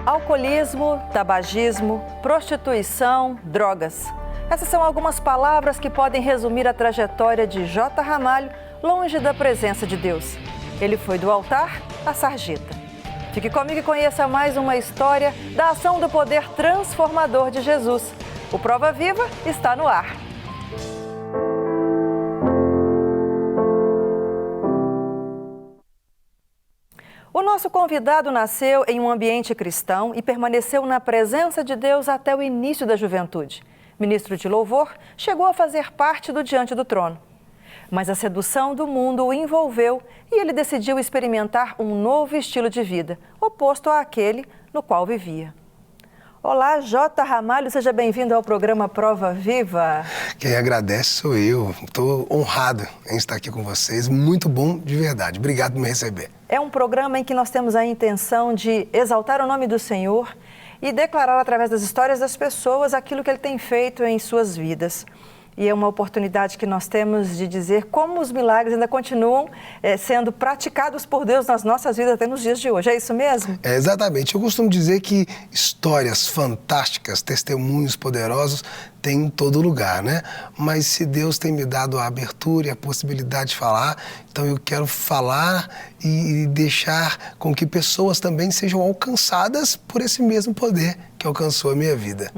Alcoolismo, tabagismo, prostituição, drogas. Essas são algumas palavras que podem resumir a trajetória de J. Ramalho longe da presença de Deus. Ele foi do altar à sarjeta. Fique comigo e conheça mais uma história da ação do poder transformador de Jesus. O Prova Viva está no ar. O nosso convidado nasceu em um ambiente cristão e permaneceu na presença de Deus até o início da juventude. Ministro de louvor, chegou a fazer parte do Diante do Trono. Mas a sedução do mundo o envolveu e ele decidiu experimentar um novo estilo de vida, oposto àquele no qual vivia. Olá, J. Ramalho, seja bem-vindo ao programa Prova Viva. Quem agradece sou eu. Estou honrado em estar aqui com vocês. Muito bom de verdade. Obrigado por me receber. É um programa em que nós temos a intenção de exaltar o nome do Senhor e declarar através das histórias das pessoas aquilo que Ele tem feito em suas vidas. E é uma oportunidade que nós temos de dizer como os milagres ainda continuam sendo praticados por Deus nas nossas vidas até nos dias de hoje. É isso mesmo? É, exatamente. Eu costumo dizer que histórias fantásticas, testemunhos poderosos tem em todo lugar, né? Mas se Deus tem me dado a abertura e a possibilidade de falar, então eu quero falar e deixar com que pessoas também sejam alcançadas por esse mesmo poder que alcançou a minha vida.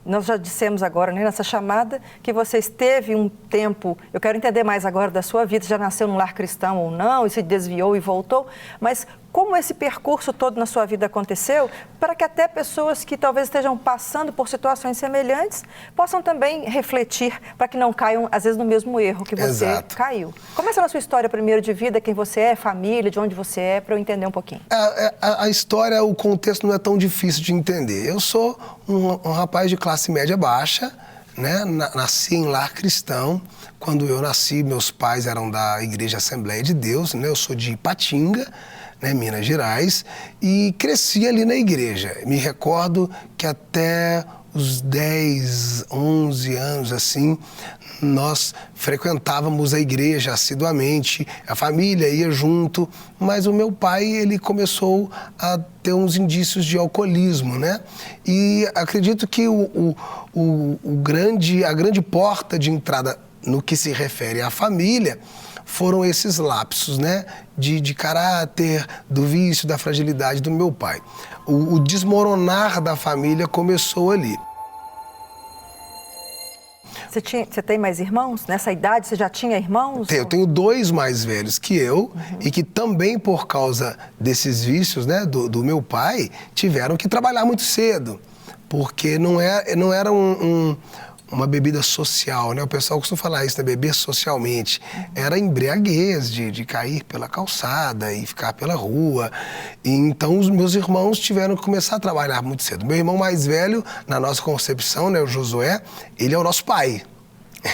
Nós já dissemos agora, né, nessa chamada, que você esteve um tempo, eu quero entender mais agora da sua vida, já nasceu num lar cristão ou não, e se desviou e voltou, mas como esse percurso todo na sua vida aconteceu, para que até pessoas que talvez estejam passando por situações semelhantes possam também refletir, para que não caiam, às vezes, no mesmo erro que você caiu. Começa na sua história primeiro de vida, quem você é, família, de onde você é, para eu entender um pouquinho. A história, o contexto não é tão difícil de entender. Eu sou um rapaz de classe média baixa, né? Nasci em lar cristão. Quando eu nasci, meus pais eram da Igreja Assembleia de Deus, né? Eu sou de Ipatinga, né, Minas Gerais, e cresci ali na igreja. Me recordo que até os 10, 11 anos, assim, nós frequentávamos a igreja assiduamente, a família ia junto, mas o meu pai, ele começou a ter uns indícios de alcoolismo, né? E acredito que a grande porta de entrada no que se refere à família foram esses lapsos, né, de caráter, do vício, da fragilidade do meu pai. O desmoronar da família começou ali. Você tem mais irmãos? Nessa idade você já tinha irmãos? Eu tenho 2 mais velhos que eu, e que também por causa desses vícios, né, do meu pai, tiveram que trabalhar muito cedo, porque não era uma bebida social, né? O pessoal costuma falar isso, né? Beber socialmente. Era embriaguez de cair pela calçada e ficar pela rua. E então os meus irmãos tiveram que começar a trabalhar muito cedo. Meu irmão mais velho, na nossa concepção, né, o Josué, ele é o nosso pai.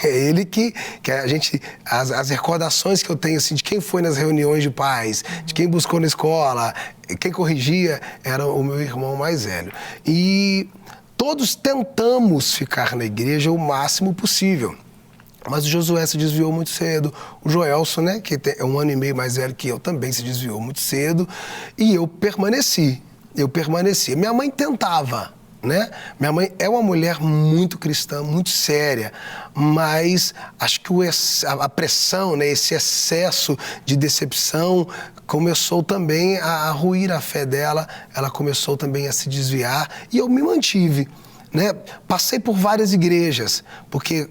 É ele que a gente, as recordações que eu tenho, assim, de quem foi nas reuniões de pais, de quem buscou na escola, quem corrigia, era o meu irmão mais velho. E todos tentamos ficar na igreja o máximo possível, mas o Josué se desviou muito cedo, o Joelson, né, que é 1 ano e meio mais velho que eu, também se desviou muito cedo, e eu permaneci. Minha mãe tentava, né? Minha mãe é uma mulher muito cristã, muito séria, mas acho que a pressão, né, esse excesso de decepção começou também a ruir a fé dela, ela começou também a se desviar e eu me mantive, né? Passei por várias igrejas, porque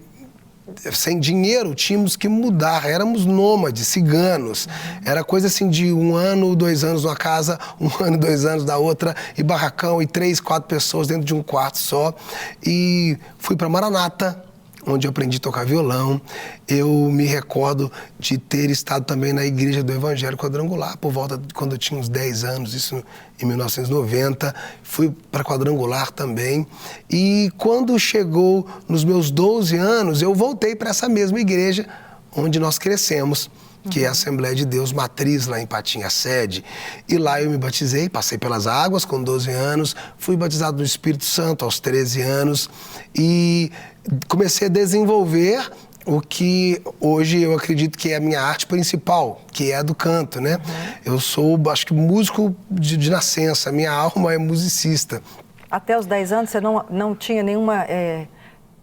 sem dinheiro tínhamos que mudar, éramos nômades, ciganos, era coisa assim de 1 ano, 2 anos numa casa, 1 ano, 2 anos da outra, e barracão, e 3, 4 pessoas dentro de um quarto só, e fui para Maranata, onde eu aprendi a tocar violão. Eu me recordo de ter estado também na Igreja do Evangelho Quadrangular, por volta de quando eu tinha uns 10 anos, isso em 1990. Fui para Quadrangular também. E quando chegou nos meus 12 anos, eu voltei para essa mesma igreja onde nós crescemos, que é a Assembleia de Deus Matriz, lá em Ipatinga, a sede. E lá eu me batizei, passei pelas águas com 12 anos, fui batizado no Espírito Santo aos 13 anos e comecei a desenvolver o que hoje eu acredito que é a minha arte principal, que é a do canto, né? Eu sou, acho que, músico de nascença, minha alma é musicista. Até os 10 anos você não tinha nenhuma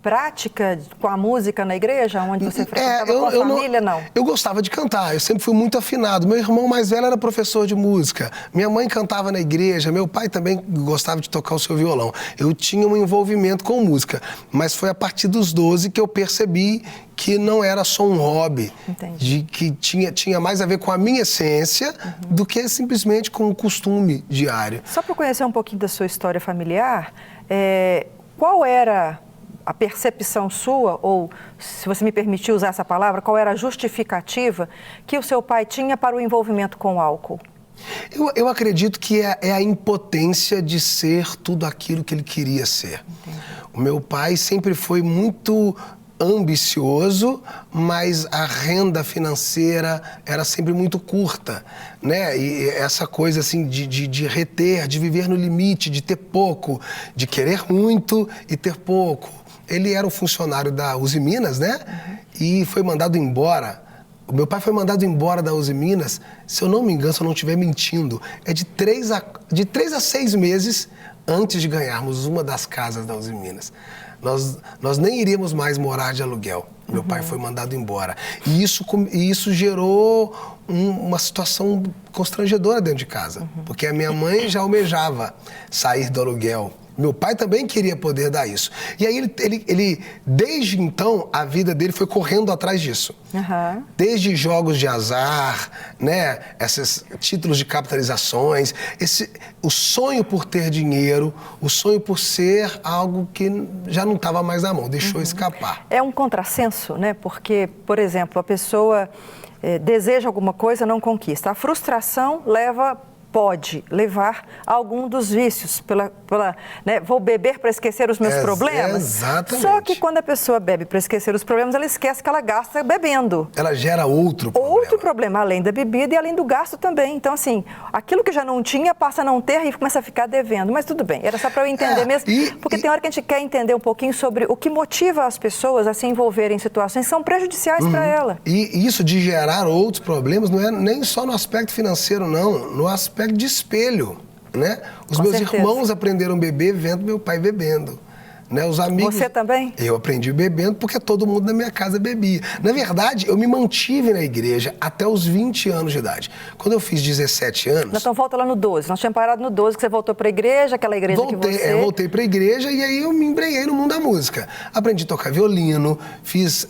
prática com a música na igreja, onde você frequentava com a família, não? Eu gostava de cantar, eu sempre fui muito afinado. Meu irmão mais velho era professor de música, minha mãe cantava na igreja, meu pai também gostava de tocar o seu violão. Eu tinha um envolvimento com música, mas foi a partir dos 12 que eu percebi que não era só um hobby, de que tinha mais a ver com a minha essência do que simplesmente com o costume diário. Só para conhecer um pouquinho da sua história familiar, qual era a percepção sua, ou, se você me permitir usar essa palavra, qual era a justificativa que o seu pai tinha para o envolvimento com o álcool? Eu acredito que é a impotência de ser tudo aquilo que ele queria ser. Entendi. O meu pai sempre foi muito ambicioso, mas a renda financeira era sempre muito curta, né? E essa coisa assim de reter, de viver no limite, de ter pouco, de querer muito e ter pouco. Ele era um funcionário da Uzi Minas, né? E foi mandado embora. O meu pai foi mandado embora da Uzi Minas, se eu não me engano, se eu não estiver mentindo, é de 3 a 6 meses antes de ganharmos uma das casas da Uzi Minas. Nós nem iríamos mais morar de aluguel. Meu pai foi mandado embora. E isso gerou uma situação constrangedora dentro de casa. Porque a minha mãe já almejava sair do aluguel. Meu pai também queria poder dar isso. E aí ele desde então, a vida dele foi correndo atrás disso. Desde jogos de azar, né? Esses títulos de capitalizações, o sonho por ter dinheiro, o sonho por ser algo que já não estava mais na mão, deixou escapar. É um contrassenso, né? Porque, por exemplo, a pessoa deseja alguma coisa, não conquista. A frustração pode levar a algum dos vícios, né? Vou beber para esquecer os meus problemas. Exatamente. Só que quando a pessoa bebe para esquecer os problemas, ela esquece que ela gasta bebendo. Ela gera outro problema. Outro problema, além da bebida e além do gasto também. Então, assim, aquilo que já não tinha passa a não ter e começa a ficar devendo. Mas tudo bem, era só para eu entender mesmo, porque tem hora que a gente quer entender um pouquinho sobre o que motiva as pessoas a se envolverem em situações que são prejudiciais para ela. E isso de gerar outros problemas não é nem só no aspecto financeiro, não, no aspecto de espelho, né? Os meus irmãos aprenderam a beber vendo meu pai bebendo, né? Os amigos... Você também? Eu aprendi bebendo porque todo mundo na minha casa bebia. Na verdade, eu me mantive na igreja até os 20 anos de idade. Quando eu fiz 17 anos... Então volta lá no 12. Nós tínhamos parado no 12, que você voltou para a igreja, aquela igreja que você... voltei para a igreja e aí eu me embrenhei no mundo da música. Aprendi a tocar violino, fiz...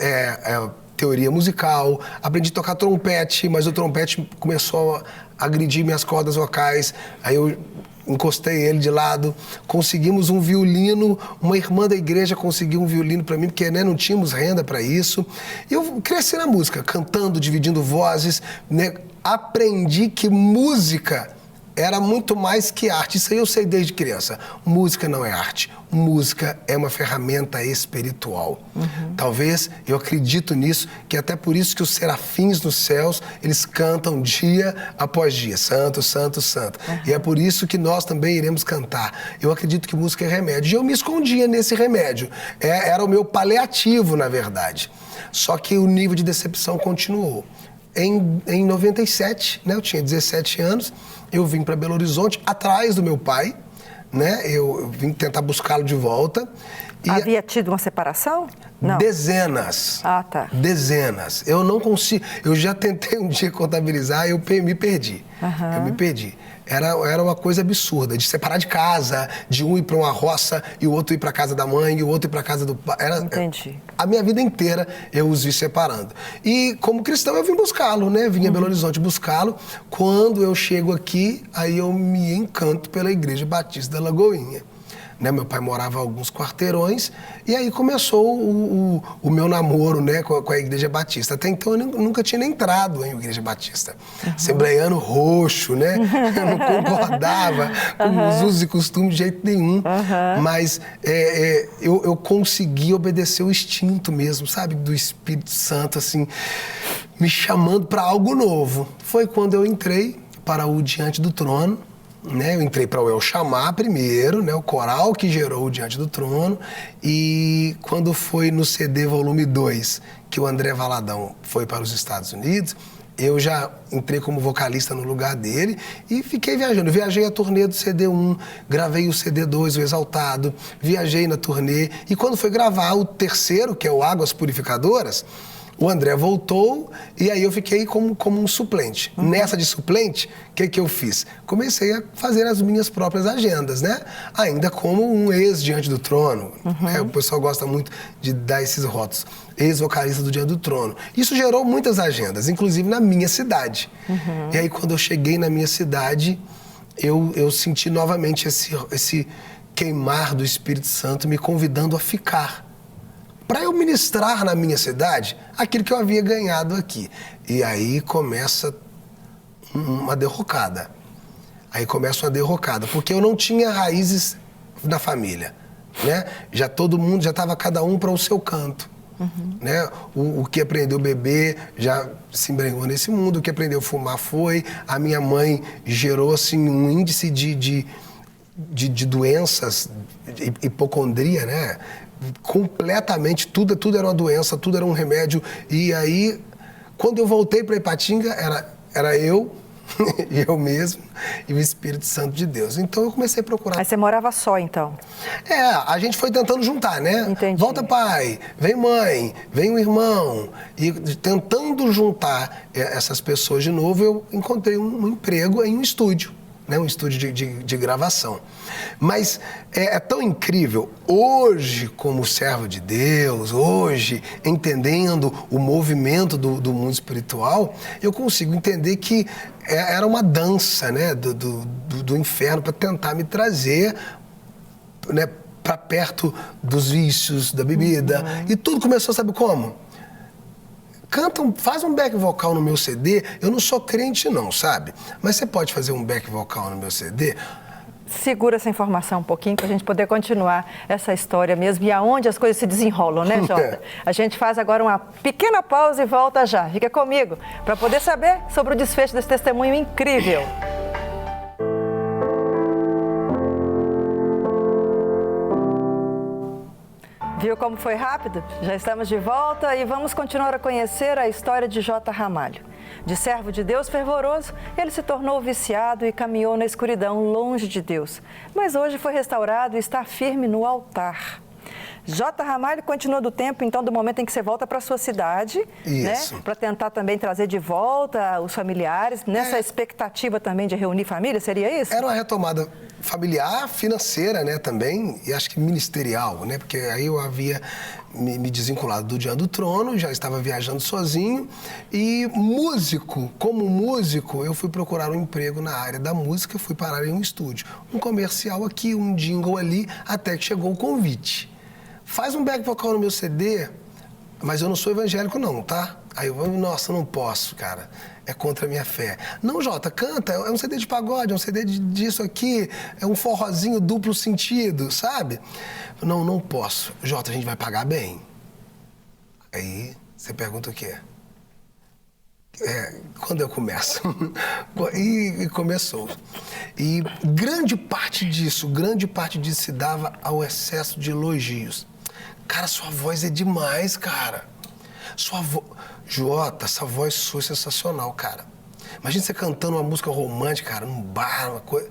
teoria musical, aprendi a tocar trompete, mas o trompete começou a agredir minhas cordas vocais, aí eu encostei ele de lado, conseguimos um violino, uma irmã da igreja conseguiu um violino para mim, porque né, não tínhamos renda para isso. E eu cresci na música, cantando, dividindo vozes, né? Aprendi que música era muito mais que arte. Isso aí eu sei desde criança. Música não é arte. Música é uma ferramenta espiritual. Talvez, eu acredito nisso, que até por isso que os serafins nos céus, eles cantam dia após dia. Santo, santo, santo. E é por isso que nós também iremos cantar. Eu acredito que música é remédio. E eu me escondia nesse remédio. Era o meu paliativo, na verdade. Só que o nível de decepção continuou. Em 97, né, eu tinha 17 anos, eu vim para Belo Horizonte atrás do meu pai, né? Eu vim tentar buscá-lo de volta. E havia tido uma separação? Não. Dezenas. Ah, tá. Dezenas. Eu não consigo... Eu já tentei um dia contabilizar e eu me perdi. Eu me perdi. Era uma coisa absurda, de separar de casa, de um ir para uma roça e o outro ir para a casa da mãe e o outro ir para a casa do pai. Entendi. A minha vida inteira eu os vi separando. E como cristão eu vim buscá-lo, né? Vim a Belo Horizonte buscá-lo. Quando eu chego aqui, aí eu me encanto pela Igreja Batista da Lagoinha. Né, meu pai morava alguns quarteirões e aí começou o meu namoro, né, com a Igreja Batista. Até então eu nunca tinha nem entrado em Igreja Batista. Assembleiano roxo, né? Eu não concordava com os usos e costumes de jeito nenhum. Mas eu consegui obedecer o instinto mesmo, sabe? Do Espírito Santo, assim, me chamando para algo novo. Foi quando eu entrei para o Diante do Trono, né? Eu entrei para o El Chamar primeiro, né? O coral que gerou o Diante do Trono. E quando foi no CD volume 2, que o André Valadão foi para os Estados Unidos, eu já entrei como vocalista no lugar dele e fiquei viajando. Viajei a turnê do CD1, gravei o CD2, o Exaltado, viajei na turnê. E quando foi gravar o terceiro, que é o Águas Purificadoras, o André voltou e aí eu fiquei como um suplente. Nessa de suplente, o que eu fiz? Comecei a fazer as minhas próprias agendas, né? Ainda como um ex Diante do Trono. Né? O pessoal gosta muito de dar esses rótulos. Ex-vocalista do Diante do Trono. Isso gerou muitas agendas, inclusive na minha cidade. E aí, quando eu cheguei na minha cidade, eu senti novamente esse queimar do Espírito Santo me convidando a ficar. Para eu ministrar na minha cidade aquilo que eu havia ganhado aqui. E aí começa uma derrocada. Porque eu não tinha raízes na família, né? Já todo mundo, já estava cada um para o seu canto. Né? O que aprendeu a beber já se embrenhou nesse mundo, o que aprendeu a fumar foi. A minha mãe gerou assim, um índice de doenças, de hipocondria, né? Completamente, tudo era uma doença, tudo era um remédio. E aí, quando eu voltei para Ipatinga, era eu, eu mesmo, e o Espírito Santo de Deus. Então eu comecei a procurar. Aí você morava só, então? A gente foi tentando juntar, né? Entendi. Volta pai, vem mãe, vem o irmão. E tentando juntar essas pessoas de novo, eu encontrei um emprego em um estúdio. Né, um estúdio de gravação. Mas é tão incrível, hoje, como servo de Deus, hoje, entendendo o movimento do mundo espiritual, eu consigo entender que era uma dança, né, do inferno para tentar me trazer, né, para perto dos vícios, da bebida. E tudo começou, sabe como? Faz um back vocal no meu CD. Eu não sou crente não, sabe? Mas você pode fazer um back vocal no meu CD? Segura essa informação um pouquinho para a gente poder continuar essa história mesmo e aonde as coisas se desenrolam, né, Jota? A gente faz agora uma pequena pausa e volta já. Fica comigo para poder saber sobre o desfecho desse testemunho incrível. Viu como foi rápido? Já estamos de volta e vamos continuar a conhecer a história de Jota Ramalho. De servo de Deus fervoroso, ele se tornou viciado e caminhou na escuridão, longe de Deus. Mas hoje foi restaurado e está firme no altar. Jota Ramalho continua do tempo, então, do momento em que você volta para a sua cidade, né? Para tentar também trazer de volta os familiares, nessa expectativa também de reunir família, seria isso? Era uma retomada familiar, financeira, né, também, e acho que ministerial, né, porque aí eu havia me desvinculado do Diante do Trono, já estava viajando sozinho, e como músico, eu fui procurar um emprego na área da música, fui parar em um estúdio, um comercial aqui, um jingle ali, até que chegou o convite. Faz um back vocal no meu CD, mas eu não sou evangélico não, tá? Aí eu, nossa, não posso, cara. É contra a minha fé. Não, Jota, canta. É um CD de pagode, é um CD disso aqui. É um forrozinho duplo sentido, sabe? Não posso. Jota, a gente vai pagar bem. Aí você pergunta o quê? Quando eu começo. E começou. E grande parte disso se dava ao excesso de elogios. Cara, sua voz é demais, cara. Jota, essa voz sua é sensacional, cara. Imagina você cantando uma música romântica, cara, num bar, uma coisa.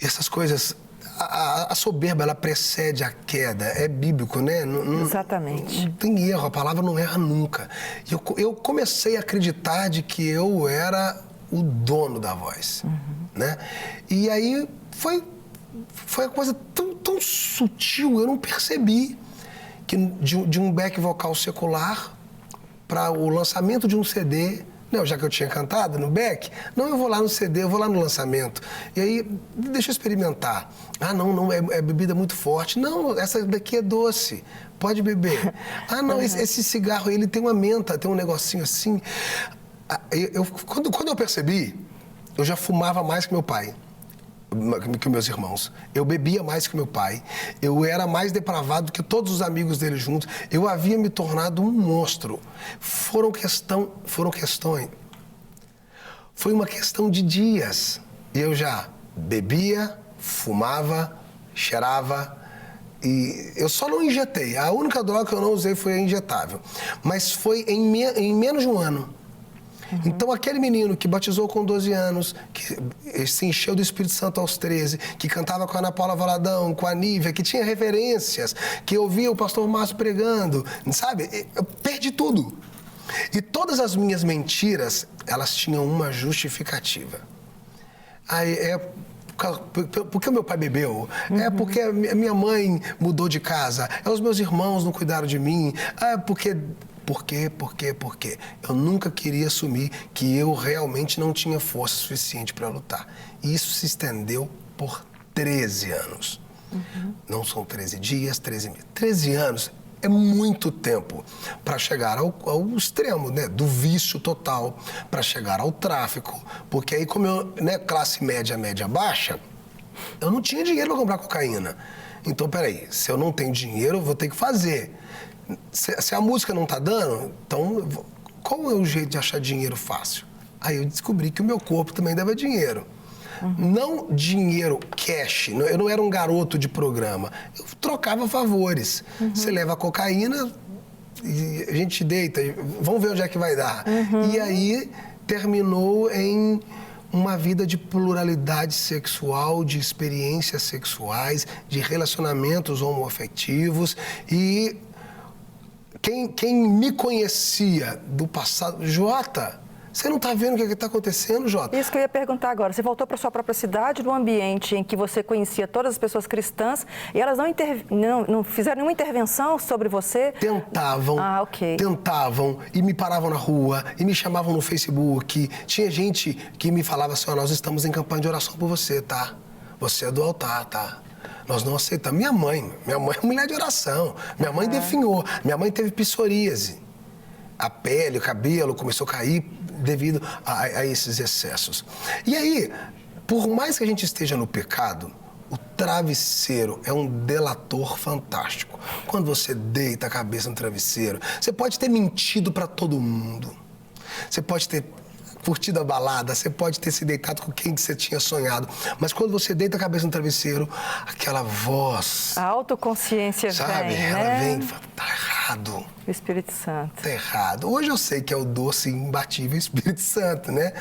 Essas coisas. A soberba, ela precede a queda. É bíblico, né? Exatamente. Não tem erro, a palavra não erra nunca. E eu comecei a acreditar de que eu era o dono da voz, né? E aí foi uma coisa tão sutil, eu não percebi que de um back vocal secular para o lançamento de um CD. Não, já que eu tinha cantado no back, não, eu vou lá no CD, eu vou lá no lançamento. E aí, deixa eu experimentar. Ah, não, é bebida muito forte. Não, essa daqui é doce, pode beber. Ah, não, esse cigarro, ele tem uma menta, tem um negocinho assim. Quando eu percebi, eu já fumava mais que meu pai, que meus irmãos. Eu bebia mais que meu pai. Eu era mais depravado do que todos os amigos dele juntos. Eu havia me tornado um monstro. Foi uma questão de dias. E eu já bebia, fumava, cheirava, e eu só não injetei. A única droga que eu não usei foi a injetável. Mas foi em menos de um ano. Então, aquele menino que batizou com 12 anos, que se encheu do Espírito Santo aos 13, que cantava com a Ana Paula Valadão, com a Nívia, que tinha referências, que ouvia o pastor Márcio pregando, sabe? Eu perdi tudo. E todas as minhas mentiras, elas tinham uma justificativa. Aí porque o meu pai bebeu, é porque a minha mãe mudou de casa, os meus irmãos não cuidaram de mim, porque... Por quê? Eu nunca queria assumir que eu realmente não tinha força suficiente para lutar. E isso se estendeu por 13 anos. Não são 13 dias, 13 meses. 13 anos é muito tempo para chegar ao extremo, né? Do vício total, para chegar ao tráfico. Porque aí, como eu, né, classe média baixa, eu não tinha dinheiro para comprar cocaína. Então, peraí, se eu não tenho dinheiro, eu vou ter que fazer. Se a música não tá dando, então qual é o jeito de achar dinheiro fácil? Aí eu descobri que o meu corpo também dava dinheiro. Não dinheiro cash, eu não era um garoto de programa, eu trocava favores. Você leva a cocaína e a gente deita, vamos ver onde é que vai dar. E aí terminou em uma vida de pluralidade sexual, de experiências sexuais, de relacionamentos homoafetivos e... Quem me conhecia do passado... Jota, você não está vendo o que está acontecendo, Jota? Isso que eu ia perguntar agora. Você voltou para sua própria cidade, num ambiente em que você conhecia todas as pessoas cristãs e elas não fizeram nenhuma intervenção sobre você? Tentavam, tentavam e me paravam na rua e me chamavam no Facebook. Tinha gente que me falava assim, nós estamos em campanha de oração por você, tá? Você é do altar, tá? Nós não aceitamos. Minha mãe é mulher de oração. Minha mãe definhou. Minha mãe teve psoríase. A pele, o cabelo começou a cair devido a esses excessos. E aí, por mais que a gente esteja no pecado, o travesseiro é um delator fantástico. Quando você deita a cabeça no travesseiro, você pode ter mentido para todo mundo. Você pode ter curtido a balada, você pode ter se deitado com quem você tinha sonhado, mas quando você deita a cabeça no travesseiro, aquela voz... A autoconsciência sabe? vem, Ela né? vem e fala, tá errado. O Espírito Santo. Tá errado. Hoje eu sei que é o doce, imbatível Espírito Santo, né?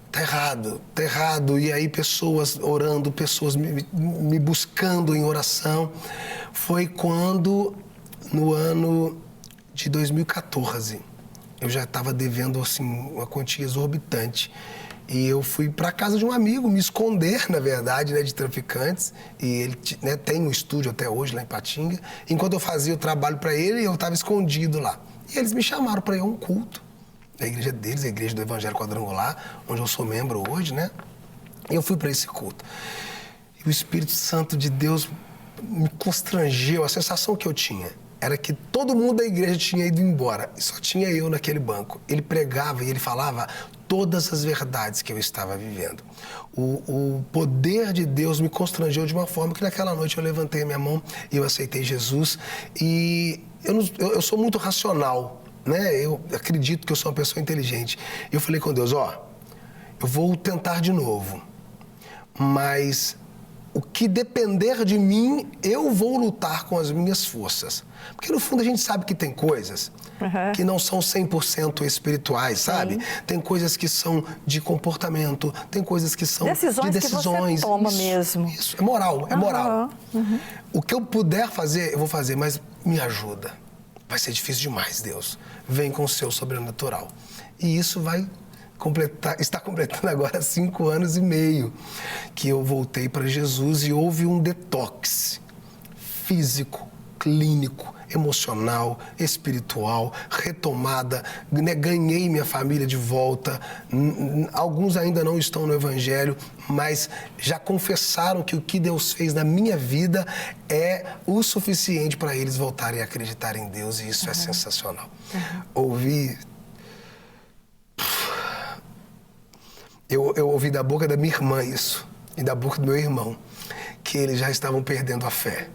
Tá errado. E aí pessoas orando, pessoas me buscando em oração. Foi quando, no ano de 2014... eu já estava devendo, assim, uma quantia exorbitante. E eu fui para casa de um amigo, me esconder, na verdade, né, de traficantes. E ele, né, tem um estúdio até hoje lá em Patinga. Enquanto eu fazia o trabalho para ele, eu estava escondido lá. E eles me chamaram para ir a um culto da igreja deles, a igreja do Evangelho Quadrangular, onde eu sou membro hoje, né? E eu fui para esse culto. E o Espírito Santo de Deus me constrangeu. A sensação que eu tinha era que todo mundo da igreja tinha ido embora e só tinha eu naquele banco. Ele pregava e ele falava todas as verdades que eu estava vivendo. O poder de Deus me constrangeu de uma forma que naquela noite eu levantei a minha mão e eu aceitei Jesus. E eu sou muito racional, né? Eu acredito que eu sou uma pessoa inteligente. E eu falei com Deus, eu vou tentar de novo, mas... o que depender de mim, eu vou lutar com as minhas forças. Porque, no fundo, a gente sabe que tem coisas que não são 100% espirituais, sabe? Tem coisas que são de comportamento, tem coisas que são de decisões. Que você toma mesmo. Isso, é moral, é moral. O que eu puder fazer, eu vou fazer, mas me ajuda. Vai ser difícil demais, Deus. Vem com o seu sobrenatural. E isso vai... está completando agora 5 anos e meio que eu voltei para Jesus e houve um detox físico, clínico, emocional, espiritual, retomada, né? Ganhei minha família de volta. Alguns ainda não estão no Evangelho, mas já confessaram que o que Deus fez na minha vida é o suficiente para eles voltarem a acreditar em Deus, e isso é sensacional. Ouvi... Eu ouvi da boca da minha irmã isso, e da boca do meu irmão, que eles já estavam perdendo a fé.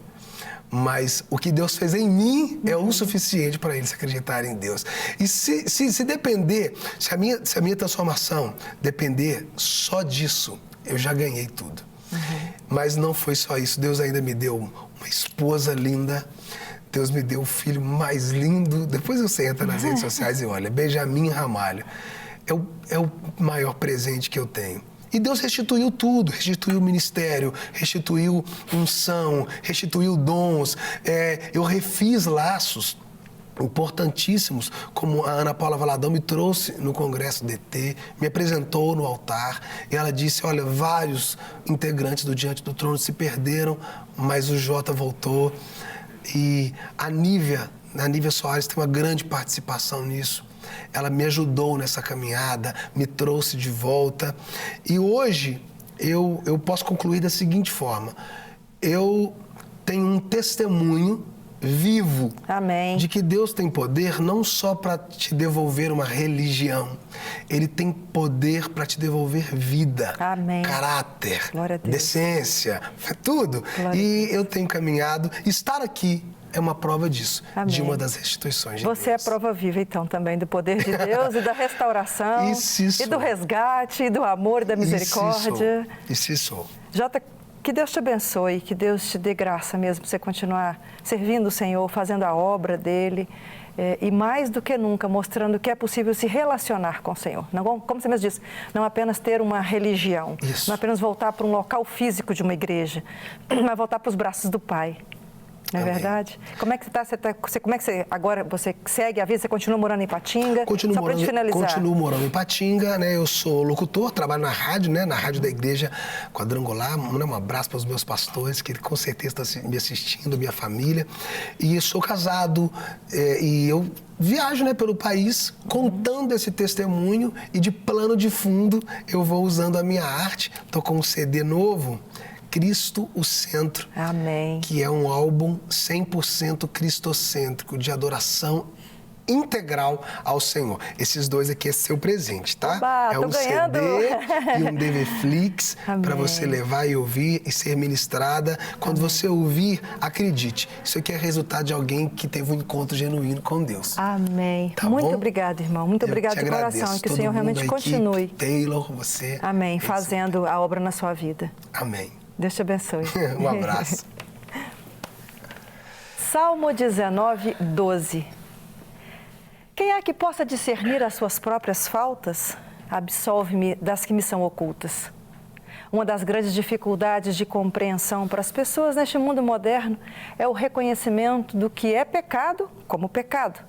Mas o que Deus fez em mim é o suficiente para eles acreditarem em Deus. E se depender, se a minha transformação depender só disso, eu já ganhei tudo. Mas não foi só isso. Deus ainda me deu uma esposa linda. Deus me deu o filho mais lindo. Depois você entra nas redes sociais e olha, Benjamin Ramalho. É o maior presente que eu tenho. E Deus restituiu tudo, restituiu o ministério, restituiu unção, restituiu dons. Eu refiz laços importantíssimos, como a Ana Paula Valadão me trouxe no Congresso DT, me apresentou no altar, e ela disse, olha, vários integrantes do Diante do Trono se perderam, mas o Jota voltou. E a Nívia Soares tem uma grande participação nisso. Ela me ajudou nessa caminhada, me trouxe de volta. E hoje eu posso concluir da seguinte forma. Eu tenho um testemunho vivo. Amém. De que Deus tem poder não só para te devolver uma religião. Ele tem poder para te devolver vida. Amém. Caráter, Glória a Deus. decência, tudo. Glória E eu tenho caminhado. Estar aqui é uma prova disso, Amém. de uma das restituições de Você Deus. é prova viva, então, também do poder de Deus e da restauração, Isso. e do resgate, e do amor e da misericórdia. Isso sou. Jota, que Deus te abençoe, que Deus te dê graça mesmo para você continuar servindo o Senhor, fazendo a obra dEle, e mais do que nunca mostrando que é possível se relacionar com o Senhor. Não, como você mesmo disse, não apenas ter uma religião, Isso. não apenas voltar para um local físico de uma igreja, mas voltar para os braços do Pai. Não é Amém. verdade? Como é que como é que você agora você segue a vida? Você continua morando em Ipatinga? Continuo morando em Ipatinga, né? Eu sou locutor, trabalho na rádio, né? Na rádio da Igreja Quadrangular. Um abraço para os meus pastores, que com certeza estão me assistindo, minha família. E sou casado e eu viajo, né, pelo país contando esse testemunho, e de plano de fundo eu vou usando a minha arte. Estou com um CD novo, Cristo o Centro. Amém. Que é um álbum 100% cristocêntrico, de adoração integral ao Senhor. Esses dois aqui é seu presente, tá? Oba, é um ganhando. CD e um DVFlix para você levar e ouvir e ser ministrada. Quando você ouvir, acredite, isso aqui é resultado de alguém que teve um encontro genuíno com Deus. Amém. Tá Muito bom? obrigada, irmão. Muito obrigada de coração. E que o Senhor realmente continue. Taylor, você. Amém. Fazendo a obra na sua vida. Amém. Deus te abençoe. Um abraço. Salmo 19, 12. Quem há que possa discernir as suas próprias faltas? Absolve-me das que me são ocultas. Uma das grandes dificuldades de compreensão para as pessoas neste mundo moderno é o reconhecimento do que é pecado como pecado.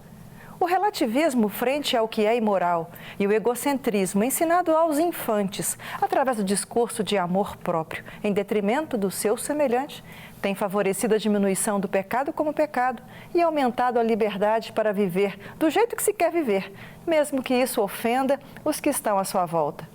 O relativismo frente ao que é imoral e o egocentrismo ensinado aos infantes, através do discurso de amor próprio, em detrimento do seu semelhante, tem favorecido a diminuição do pecado como pecado e aumentado a liberdade para viver do jeito que se quer viver, mesmo que isso ofenda os que estão à sua volta.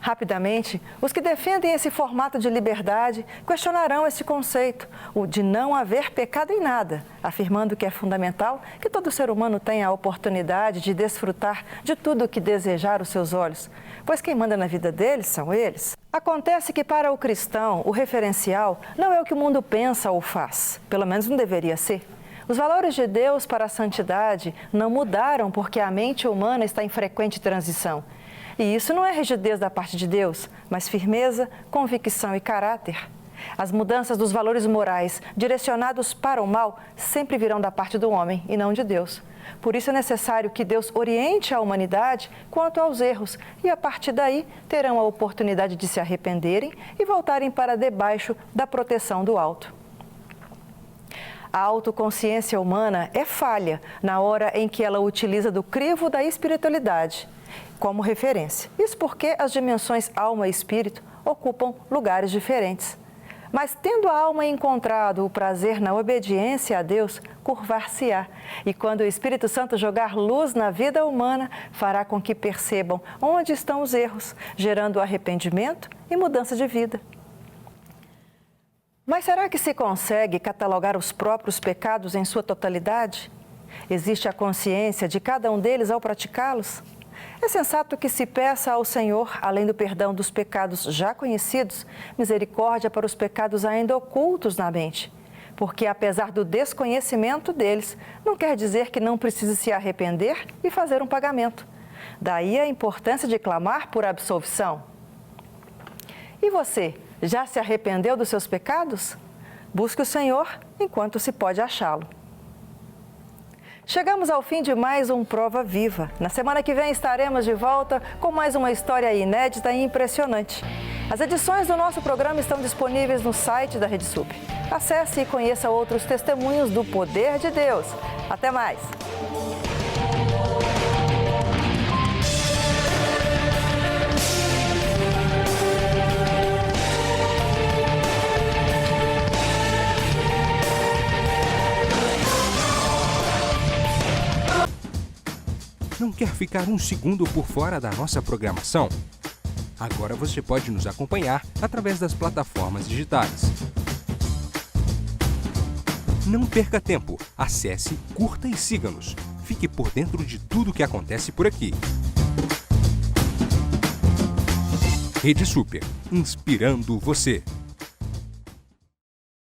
Rapidamente, os que defendem esse formato de liberdade questionarão esse conceito, o de não haver pecado em nada, afirmando que é fundamental que todo ser humano tenha a oportunidade de desfrutar de tudo o que desejar os seus olhos, pois quem manda na vida deles são eles. Acontece que para o cristão, o referencial não é o que o mundo pensa ou faz, pelo menos não deveria ser. Os valores de Deus para a santidade não mudaram porque a mente humana está em frequente transição. E isso não é rigidez da parte de Deus, mas firmeza, convicção e caráter. As mudanças dos valores morais direcionados para o mal sempre virão da parte do homem e não de Deus. Por isso é necessário que Deus oriente a humanidade quanto aos erros e, a partir daí, terão a oportunidade de se arrependerem e voltarem para debaixo da proteção do alto. A autoconsciência humana é falha na hora em que ela utiliza do crivo da espiritualidade como referência. Isso porque as dimensões alma e espírito ocupam lugares diferentes. Mas tendo a alma encontrado o prazer na obediência a Deus, curvar-se-á. E quando o Espírito Santo jogar luz na vida humana, fará com que percebam onde estão os erros, gerando arrependimento e mudança de vida. Mas será que se consegue catalogar os próprios pecados em sua totalidade? Existe a consciência de cada um deles ao praticá-los? É sensato que se peça ao Senhor, além do perdão dos pecados já conhecidos, misericórdia para os pecados ainda ocultos na mente. Porque, apesar do desconhecimento deles, não quer dizer que não precise se arrepender e fazer um pagamento. Daí a importância de clamar por absolvição. E você, já se arrependeu dos seus pecados? Busque o Senhor enquanto se pode achá-lo. Chegamos ao fim de mais um Prova Viva. Na semana que vem estaremos de volta com mais uma história inédita e impressionante. As edições do nosso programa estão disponíveis no site da Rede Super. Acesse e conheça outros testemunhos do poder de Deus. Até mais! Não quer ficar um segundo por fora da nossa programação? Agora você pode nos acompanhar através das plataformas digitais. Não perca tempo, acesse, curta e siga-nos. Fique por dentro de tudo o que acontece por aqui. Rede Super, inspirando você.